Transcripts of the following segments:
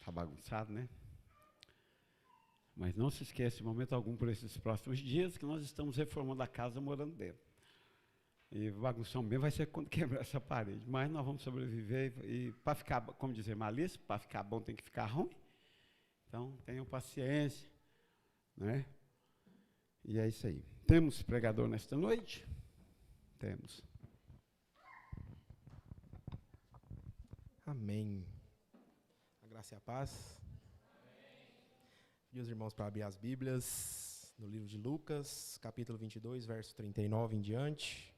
Está bagunçado, né? Mas não se esqueça, de momento algum, por esses próximos dias, que nós estamos reformando a casa, morando dentro. E bagunçar bem vai ser quando quebrar essa parede. Mas nós vamos sobreviver e para ficar, como dizer Malícia, para ficar bom tem que ficar ruim. Então, tenham paciência, né? E é isso aí. Temos pregador nesta noite? Temos. Amém. A graça e a paz. E os irmãos para abrir as Bíblias no livro de Lucas, capítulo 22, verso 39 em diante.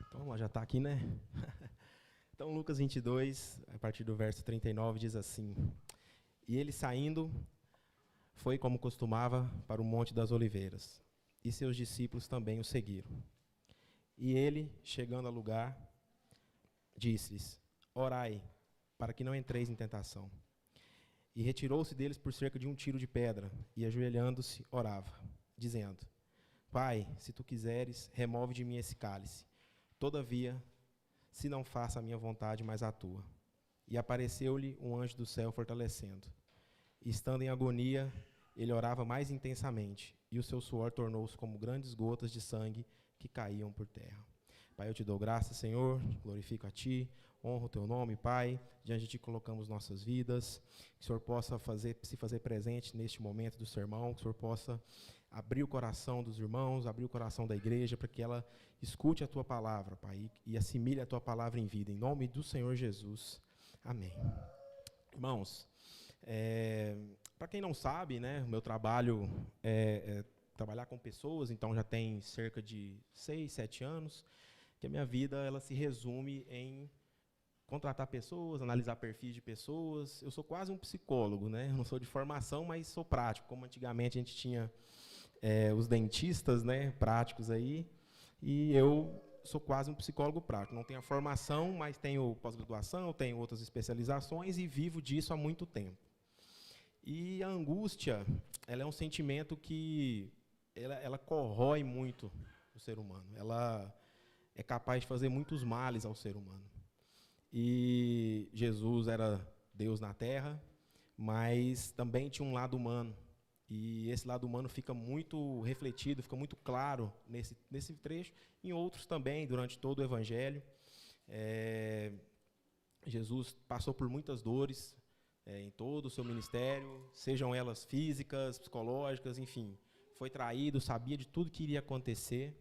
Então, já está aqui, né? Então, Lucas 22, a partir do verso 39, diz assim: E ele saindo, foi como costumava para o Monte das Oliveiras, e seus discípulos também o seguiram. E ele, chegando ao lugar, disse-lhes: Orai, para que não entreis em tentação. E retirou-se deles por cerca de um tiro de pedra, e ajoelhando-se, orava, dizendo: Pai, se tu quiseres, remove de mim esse cálice. Todavia, se não faça a minha vontade, mas a tua. E apareceu-lhe um anjo do céu fortalecendo. E, estando em agonia, ele orava mais intensamente, e o seu suor tornou-se como grandes gotas de sangue que caíam por terra. Pai, eu te dou graças, Senhor, glorifico a Ti, honro o Teu nome, Pai, diante de Ti colocamos nossas vidas, que o Senhor possa se fazer presente neste momento do sermão, que o Senhor possa abrir o coração dos irmãos, abrir o coração da igreja, para que ela escute a Tua palavra, Pai, e assimile a Tua palavra em vida, em nome do Senhor Jesus. Amém. Irmãos, para quem não sabe, né, o meu trabalho é trabalhar com pessoas, então já tem cerca de 6, 7 anos, que a minha vida ela se resume em contratar pessoas, analisar perfis de pessoas. Eu sou quase um psicólogo, né? Eu não sou de formação, mas sou prático. Como antigamente a gente tinha os dentistas, né, práticos aí, e eu sou quase um psicólogo prático. Não tenho a formação, mas tenho pós-graduação, tenho outras especializações e vivo disso há muito tempo. E a angústia, ela é um sentimento que ela corrói muito o ser humano. Ela é capaz de fazer muitos males ao ser humano. E Jesus era Deus na terra, mas também tinha um lado humano. E esse lado humano fica muito refletido, fica muito claro nesse trecho, em outros também, durante todo o Evangelho. Jesus passou por muitas dores em todo o seu ministério, sejam elas físicas, psicológicas, enfim. Foi traído, sabia de tudo que iria acontecer,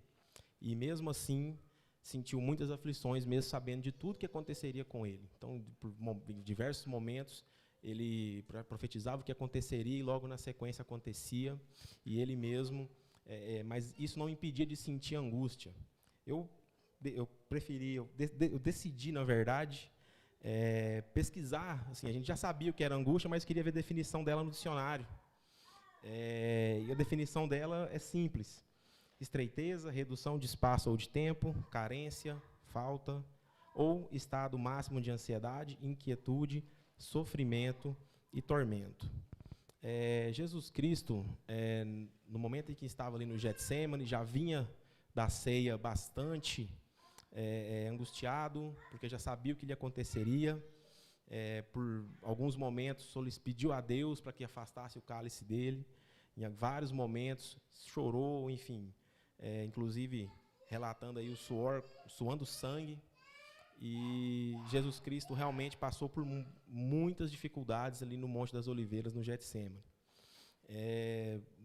e mesmo assim sentiu muitas aflições, mesmo sabendo de tudo que aconteceria com ele. Então, em diversos momentos, ele profetizava o que aconteceria e logo na sequência acontecia, e ele mesmo, mas isso não impedia de sentir angústia. Eu decidi, na verdade, pesquisar, assim, a gente já sabia o que era angústia, mas queria ver a definição dela no dicionário. E a definição dela é simples: estreiteza, redução de espaço ou de tempo, carência, falta, ou estado máximo de ansiedade, inquietude, sofrimento e tormento. Jesus Cristo, no momento em que estava ali no Getsêmani, já vinha da ceia bastante angustiado, porque já sabia o que lhe aconteceria. Por alguns momentos, pediu a Deus para que afastasse o cálice dele. Em vários momentos, chorou, enfim, inclusive relatando aí o suor, suando sangue. E Jesus Cristo realmente passou por muitas dificuldades ali no Monte das Oliveiras, no Getsêmani.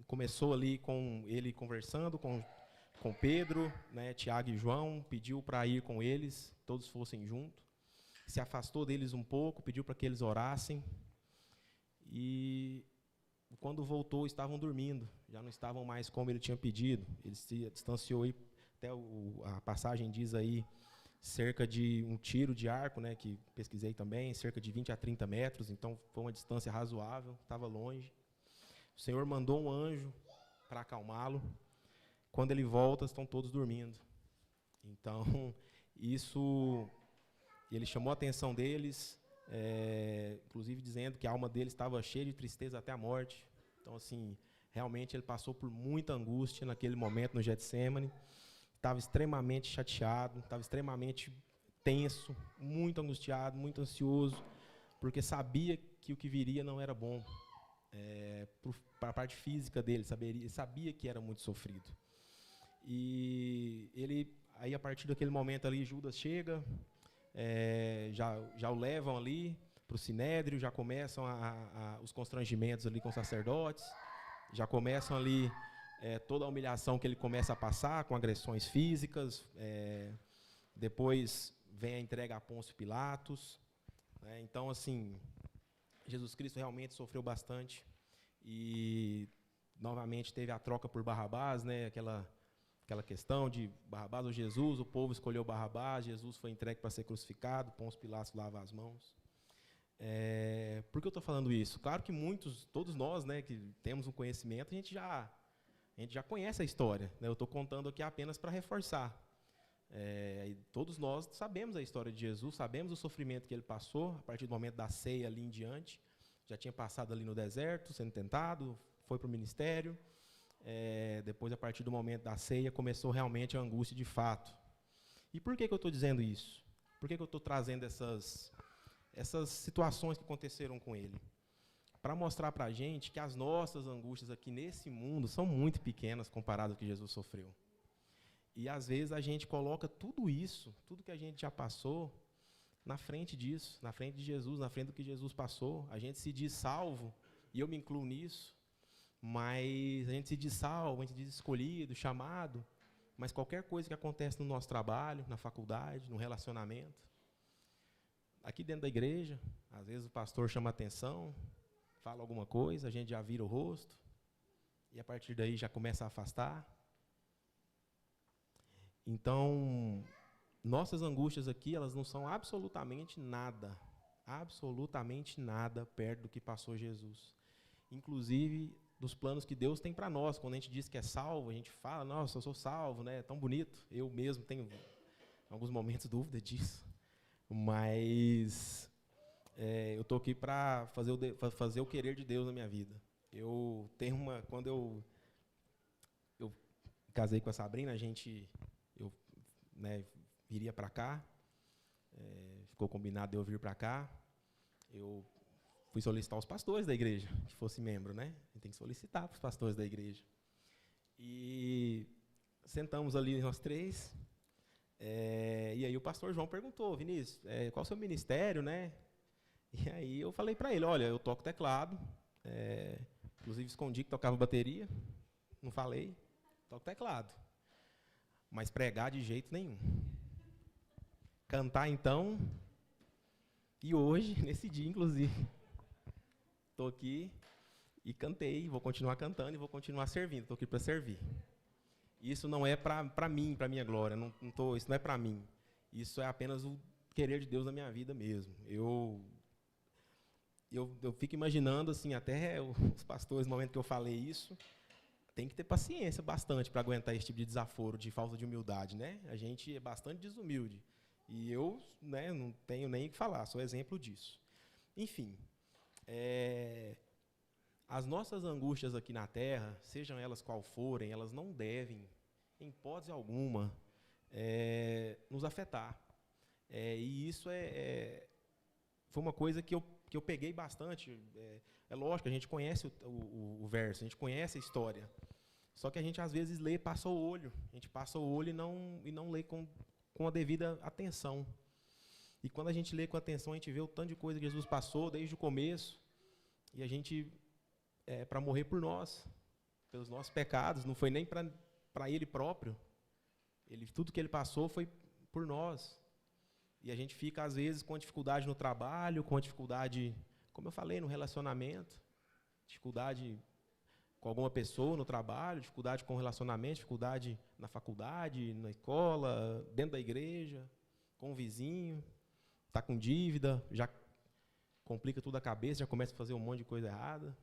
Começou ali com ele conversando com Pedro, né, Tiago e João, pediu para ir com eles, todos fossem juntos. Se afastou deles um pouco, pediu para que eles orassem. E quando voltou, estavam dormindo, já não estavam mais como ele tinha pedido. Ele se distanciou aí, até a passagem diz aí, cerca de um tiro de arco, né, que pesquisei também, cerca de 20 a 30 metros, então foi uma distância razoável, estava longe. O Senhor mandou um anjo para acalmá-lo. Quando ele volta, estão todos dormindo. Então, ele chamou a atenção deles, inclusive dizendo que a alma dele estava cheia de tristeza até a morte. Então, assim, realmente ele passou por muita angústia naquele momento no Getsêmani. Estava extremamente chateado, estava extremamente tenso, muito angustiado, muito ansioso, porque sabia que o que viria não era bom. Para a parte física dele, sabia que era muito sofrido. E aí, a partir daquele momento ali, Judas chega, já o levam ali para o Sinédrio, já começam os constrangimentos ali com os sacerdotes, já começam ali toda a humilhação que ele começa a passar, com agressões físicas, depois vem a entrega a Pôncio Pilatos, né? Então, assim, Jesus Cristo realmente sofreu bastante e, novamente, teve a troca por Barrabás, né? Aquela questão de Barrabás ou Jesus, o povo escolheu Barrabás, Jesus foi entregue para ser crucificado, Pôncio Pilatos lava as mãos. Por que eu estou falando isso? Claro que todos nós, né, que temos um conhecimento, a gente já conhece a história, né? Eu estou contando aqui apenas para reforçar. Todos nós sabemos a história de Jesus, sabemos o sofrimento que ele passou, a partir do momento da ceia ali em diante. Já tinha passado ali no deserto, sendo tentado, foi para o ministério. Depois, a partir do momento da ceia, começou realmente a angústia de fato. E por que eu estou dizendo isso? Por que eu estou trazendo essas situações que aconteceram com ele? Para mostrar para a gente que as nossas angústias aqui nesse mundo são muito pequenas comparado ao que Jesus sofreu. E, às vezes, a gente coloca tudo isso, tudo que a gente já passou, na frente disso, na frente de Jesus, na frente do que Jesus passou. A gente se diz salvo, e eu me incluo nisso, mas a gente se diz salvo, a gente diz escolhido, chamado, mas qualquer coisa que acontece no nosso trabalho, na faculdade, no relacionamento, aqui dentro da igreja, às vezes o pastor chama a atenção, fala alguma coisa, a gente já vira o rosto, e a partir daí já começa a afastar. Então, nossas angústias aqui, elas não são absolutamente nada perto do que passou Jesus. Inclusive, dos planos que Deus tem para nós. Quando a gente diz que é salvo, a gente fala, nossa, eu sou salvo, né? É tão bonito. Eu mesmo tenho, em alguns momentos, dúvida disso. Mas eu estou aqui para fazer o querer de Deus na minha vida. Quando eu casei com a Sabrina, viria para cá, ficou combinado de eu vir para cá. Eu fui solicitar aos pastores da igreja que fosse membro, né? A gente tem que solicitar para os pastores da igreja. E sentamos ali nós três, e aí o pastor João perguntou, Vinícius, qual é o seu ministério, né? E aí eu falei para ele, olha, eu toco teclado, inclusive escondi que tocava bateria, não falei, toco teclado, mas pregar de jeito nenhum. Cantar, então, e hoje, nesse dia, inclusive, estou aqui e cantei, vou continuar cantando e vou continuar servindo, estou aqui para servir. Isso não é para mim, para a minha glória, isso não é para mim. Isso é apenas o querer de Deus na minha vida mesmo. Eu fico imaginando, assim, até os pastores, no momento que eu falei isso, tem que ter paciência bastante para aguentar esse tipo de desaforo, de falta de humildade, né? A gente é bastante desumilde. E eu, né, não tenho nem o que falar, sou exemplo disso. Enfim, as nossas angústias aqui na Terra, sejam elas qual forem, elas não devem, em hipótese alguma, nos afetar. E isso foi uma coisa que eu peguei bastante. É lógico, a gente conhece o verso, a gente conhece a história. Só que a gente, às vezes, lê e passa o olho. A gente passa o olho e não lê com a devida atenção. E quando a gente lê com atenção, a gente vê o tanto de coisa que Jesus passou desde o começo. E a gente, para morrer por nós, pelos nossos pecados, não foi nem para Ele próprio. Tudo que Ele passou foi por nós. E a gente fica, às vezes, com dificuldade no trabalho, com dificuldade, como eu falei, no relacionamento, dificuldade com alguma pessoa no trabalho, dificuldade com o relacionamento, dificuldade na faculdade, na escola, dentro da igreja, com o vizinho, está com dívida, já complica tudo a cabeça, já começa a fazer um monte de coisa errada.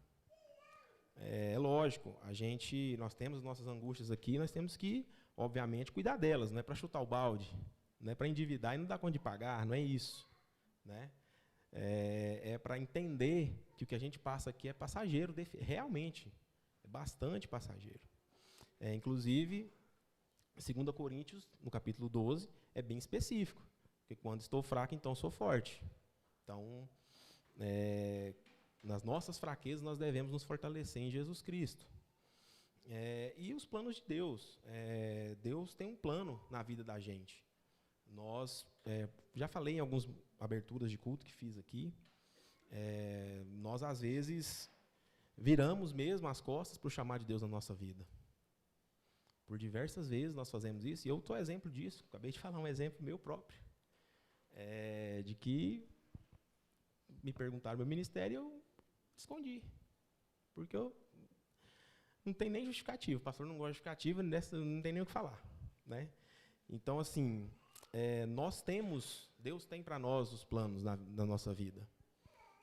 É lógico, nós temos nossas angústias aqui, nós temos que, obviamente, cuidar delas, não é para chutar o balde, não é para endividar e não dar conta de pagar, não é isso, né? É para entender que o que a gente passa aqui é passageiro, realmente, é bastante passageiro. Inclusive, 2 Coríntios, no capítulo 12, é bem específico, porque quando estou fraco, então sou forte. Então, nas nossas fraquezas, nós devemos nos fortalecer em Jesus Cristo. E os planos de Deus. Deus tem um plano na vida da gente. Já falei em algumas aberturas de culto que fiz aqui. Nós, às vezes, viramos mesmo as costas para o chamar de Deus na nossa vida. Por diversas vezes nós fazemos isso, e eu sou exemplo disso. Acabei de falar um exemplo meu próprio. De que me perguntaram meu ministério e eu escondi. Porque eu não tem nem justificativa. O pastor não gosta de justificativa, não tem nem o que falar, né? Então, assim, Deus tem para nós os planos na nossa vida.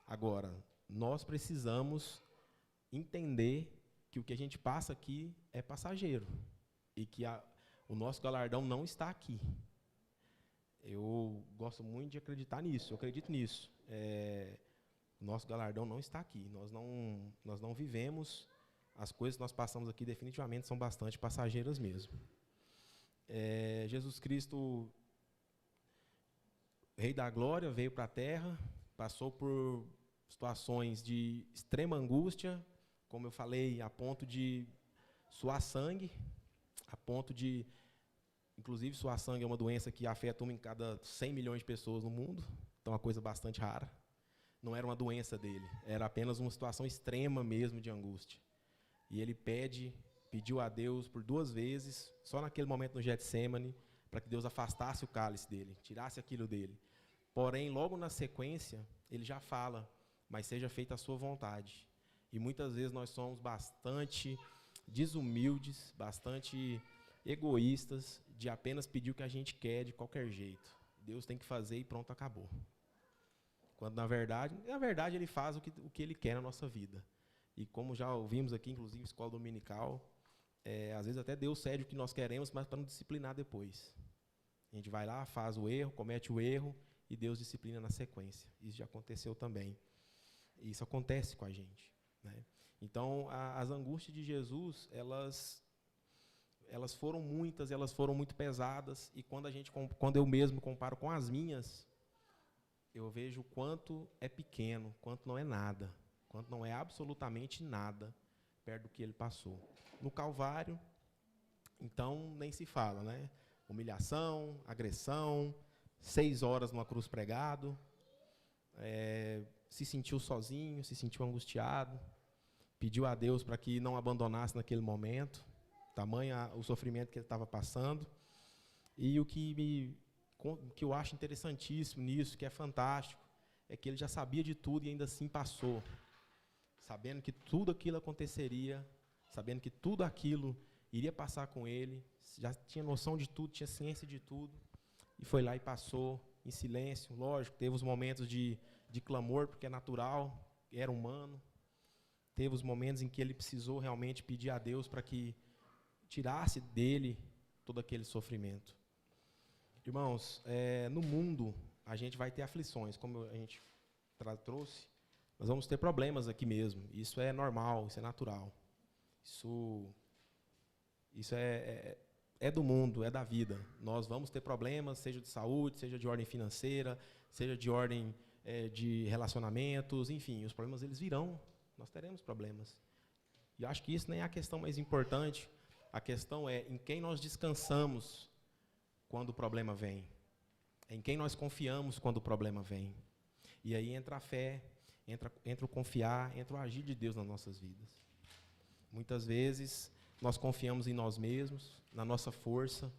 Agora, nós precisamos entender que o que a gente passa aqui é passageiro e que o nosso galardão não está aqui. Eu gosto muito de acreditar nisso, eu acredito nisso. O nosso galardão não está aqui, nós não vivemos, as coisas que nós passamos aqui definitivamente são bastante passageiras mesmo. Jesus Cristo, Rei da Glória, veio para a Terra, passou por situações de extrema angústia, como eu falei, a ponto de suar sangue, a ponto de, inclusive, suar sangue é uma doença que afeta uma em cada 100 milhões de pessoas no mundo, então é uma coisa bastante rara. Não era uma doença dele, era apenas uma situação extrema mesmo de angústia. E ele pediu a Deus por 2 vezes, só naquele momento no Getsêmani, para que Deus afastasse o cálice dele, tirasse aquilo dele. Porém, logo na sequência, ele já fala, mas seja feita a sua vontade. E muitas vezes nós somos bastante desumildes, bastante egoístas, de apenas pedir o que a gente quer de qualquer jeito. Deus tem que fazer e pronto, acabou. Quando, na verdade ele faz o que ele quer na nossa vida. E como já ouvimos aqui, inclusive, escola dominical, às vezes até Deus cede o que nós queremos, mas para nos disciplinar depois. A gente vai lá, faz o erro, comete o erro, e Deus disciplina na sequência. Isso já aconteceu também. Isso acontece com a gente, né? Então, as angústias de Jesus, elas foram muitas, elas foram muito pesadas, e quando eu mesmo comparo com as minhas, eu vejo o quanto é pequeno, quanto não é nada, quanto não é absolutamente nada perto do que ele passou. No Calvário, então, nem se fala, né? Humilhação, agressão, 6 horas numa cruz pregado, se sentiu sozinho, se sentiu angustiado, pediu a Deus para que não abandonasse naquele momento, tamanho o sofrimento que ele estava passando. E o que eu acho interessantíssimo nisso, que é fantástico, é que ele já sabia de tudo e ainda assim passou, sabendo que tudo aquilo aconteceria, sabendo que tudo aquilo iria passar com ele, já tinha noção de tudo, tinha ciência de tudo, e foi lá e passou em silêncio. Lógico, teve os momentos de clamor, porque é natural, era humano. Teve os momentos em que ele precisou realmente pedir a Deus para que tirasse dele todo aquele sofrimento. Irmãos, no mundo a gente vai ter aflições, como a gente trouxe, nós vamos ter problemas aqui mesmo. Isso é normal, isso é natural. Isso é do mundo, é da vida. Nós vamos ter problemas, seja de saúde, seja de ordem financeira, seja de ordem de relacionamentos, enfim, os problemas eles virão, nós teremos problemas. E eu acho que isso nem é a questão mais importante, a questão é em quem nós descansamos quando o problema vem, em quem nós confiamos quando o problema vem. E aí entra a fé, entra o confiar, entra o agir de Deus nas nossas vidas. Muitas vezes nós confiamos em nós mesmos, na nossa força,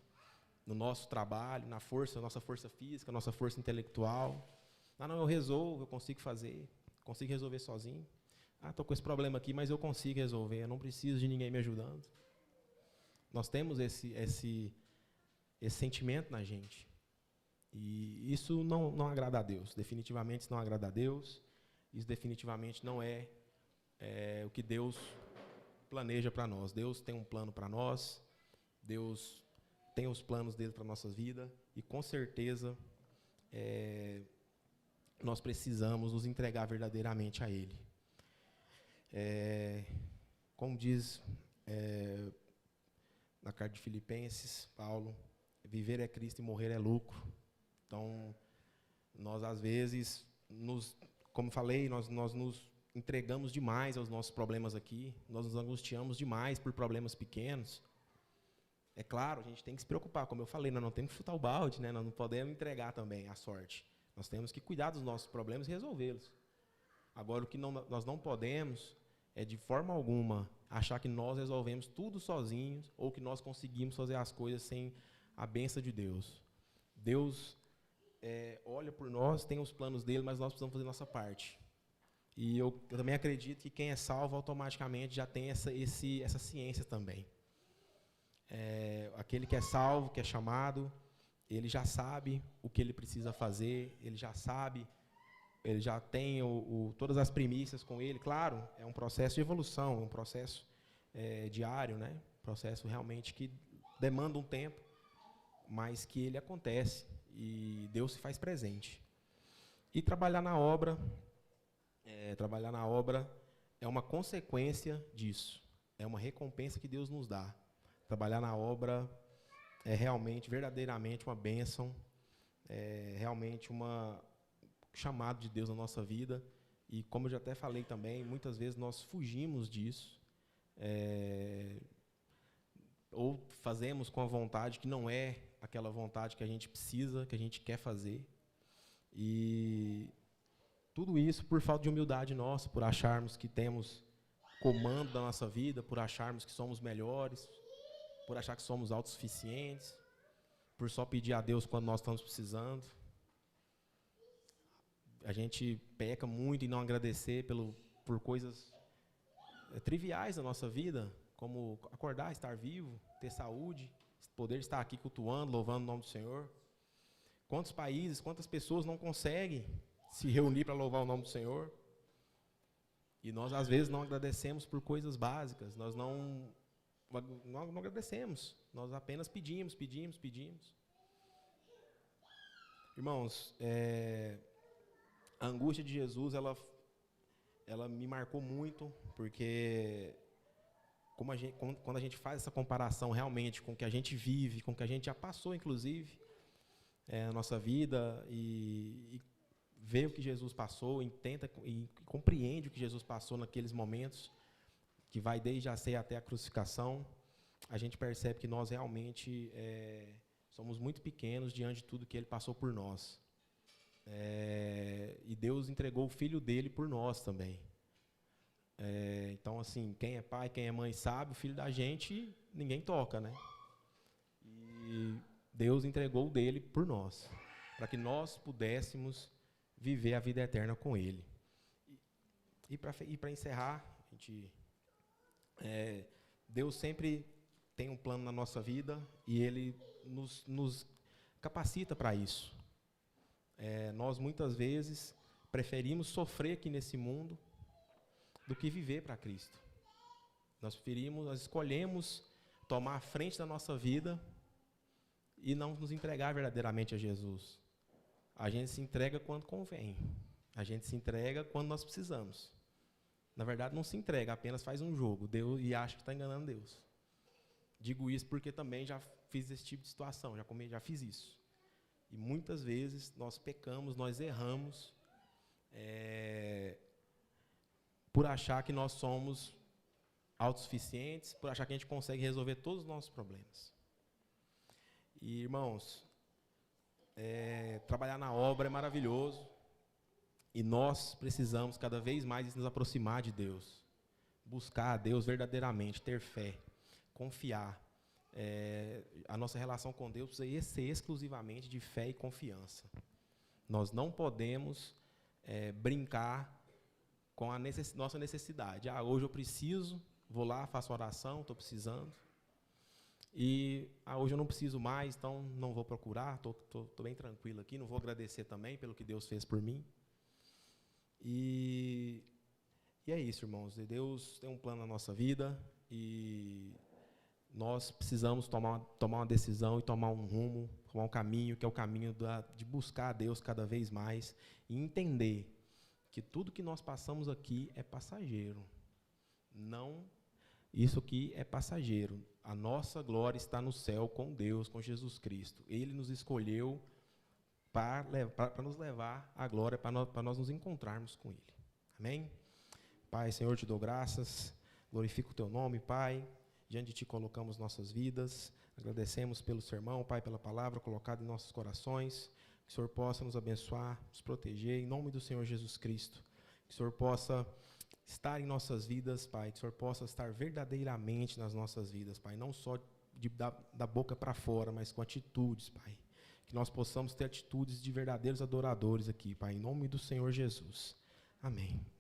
no nosso trabalho, na nossa força física, nossa força intelectual. Não, eu resolvo, eu consigo fazer, consigo resolver sozinho. Estou com esse problema aqui, mas eu consigo resolver, eu não preciso de ninguém me ajudando. Nós temos esse sentimento na gente. E isso não agrada a Deus, definitivamente isso não agrada a Deus, isso definitivamente não é o que Deus planeja para nós. Deus tem um plano para nós. Deus tem os planos dele para a nossa vida. E, com certeza, nós precisamos nos entregar verdadeiramente a ele. Como diz na carta de Filipenses, Paulo, viver é Cristo e morrer é lucro. Então, nós, às vezes, como falei, nós nos entregamos demais aos nossos problemas aqui, nós nos angustiamos demais por problemas pequenos. É claro, a gente tem que se preocupar, como eu falei, nós não temos que chutar o balde, né? Nós não podemos entregar também a sorte. Nós temos que cuidar dos nossos problemas e resolvê-los. Agora, o que nós não podemos é, de forma alguma, achar que nós resolvemos tudo sozinhos ou que nós conseguimos fazer as coisas sem a bênção de Deus. Deus olha por nós, tem os planos dele, mas nós precisamos fazer a nossa parte. E eu também acredito que quem é salvo automaticamente já tem essa ciência também. Aquele que é salvo, que é chamado, ele já sabe o que ele precisa fazer, ele já sabe, ele já tem todas as primícias com ele. Claro, é um processo de evolução, um processo diário, né? Processo realmente que demanda um tempo, mas que ele acontece e Deus se faz presente. E trabalhar na obra é uma consequência disso, é uma recompensa que Deus nos dá. Trabalhar na obra é realmente, verdadeiramente uma bênção, é realmente um chamado de Deus na nossa vida. E, como eu já até falei também, muitas vezes nós fugimos disso, ou fazemos com a vontade que não é aquela vontade que a gente precisa, que a gente quer fazer. E tudo isso por falta de humildade nossa, por acharmos que temos comando da nossa vida, por acharmos que somos melhores, por achar que somos autossuficientes, por só pedir a Deus quando nós estamos precisando. A gente peca muito em não agradecer por coisas triviais da nossa vida, como acordar, estar vivo, ter saúde, poder estar aqui cultuando, louvando o nome do Senhor. Quantos países, quantas pessoas não conseguem se reunir para louvar o nome do Senhor? E nós, às vezes, não agradecemos por coisas básicas, nós não agradecemos, nós apenas pedimos. Irmãos, a angústia de Jesus, ela me marcou muito, porque quando a gente faz essa comparação realmente com o que a gente vive, com o que a gente já passou, inclusive, na nossa vida, e vê o que Jesus passou, e compreende o que Jesus passou naqueles momentos, que vai desde a ceia até a crucificação, a gente percebe que nós realmente somos muito pequenos diante de tudo que Ele passou por nós. E Deus entregou o Filho dele por nós também. Então, assim, quem é pai, quem é mãe sabe, o filho da gente ninguém toca, né? E Deus entregou o dele por nós, para que nós pudéssemos viver a vida eterna com Ele. E para encerrar, Deus sempre tem um plano na nossa vida e Ele nos capacita para isso. Nós, muitas vezes, preferimos sofrer aqui nesse mundo do que viver para Cristo. Nós escolhemos tomar a frente da nossa vida e não nos entregar verdadeiramente a Jesus. A gente se entrega quando convém. A gente se entrega quando nós precisamos. Na verdade, não se entrega, apenas faz um jogo e acha que está enganando Deus. Digo isso porque também já fiz esse tipo de situação, já fiz isso. E muitas vezes nós pecamos, nós erramos, por achar que nós somos autossuficientes, por achar que a gente consegue resolver todos os nossos problemas. E, irmãos, trabalhar na obra é maravilhoso, e nós precisamos cada vez mais nos aproximar de Deus, buscar a Deus verdadeiramente, ter fé, confiar. A nossa relação com Deus precisa ser exclusivamente de fé e confiança. Nós não podemos brincar com a nossa necessidade. Hoje eu preciso, vou lá, faço oração, estou precisando. E hoje eu não preciso mais, então não vou procurar, estou bem tranquilo aqui, não vou agradecer também pelo que Deus fez por mim. E é isso, irmãos. Deus tem um plano na nossa vida, e nós precisamos tomar uma decisão e tomar um rumo, tomar um caminho, que é o caminho de buscar a Deus cada vez mais e entender que tudo que nós passamos aqui é passageiro. Não, isso aqui é passageiro. A nossa glória está no céu com Deus, com Jesus Cristo. Ele nos escolheu para nos levar à glória, para nós nos encontrarmos com Ele. Amém? Pai, Senhor, te dou graças, glorifico o teu nome, Pai. Diante de ti colocamos nossas vidas, agradecemos pelo sermão, Pai, pela palavra colocada em nossos corações. Que o Senhor possa nos abençoar, nos proteger, em nome do Senhor Jesus Cristo. Que o Senhor possa estar em nossas vidas, Pai, que o Senhor possa estar verdadeiramente nas nossas vidas, Pai, não só da boca para fora, mas com atitudes, Pai. Que nós possamos ter atitudes de verdadeiros adoradores aqui, Pai, em nome do Senhor Jesus. Amém.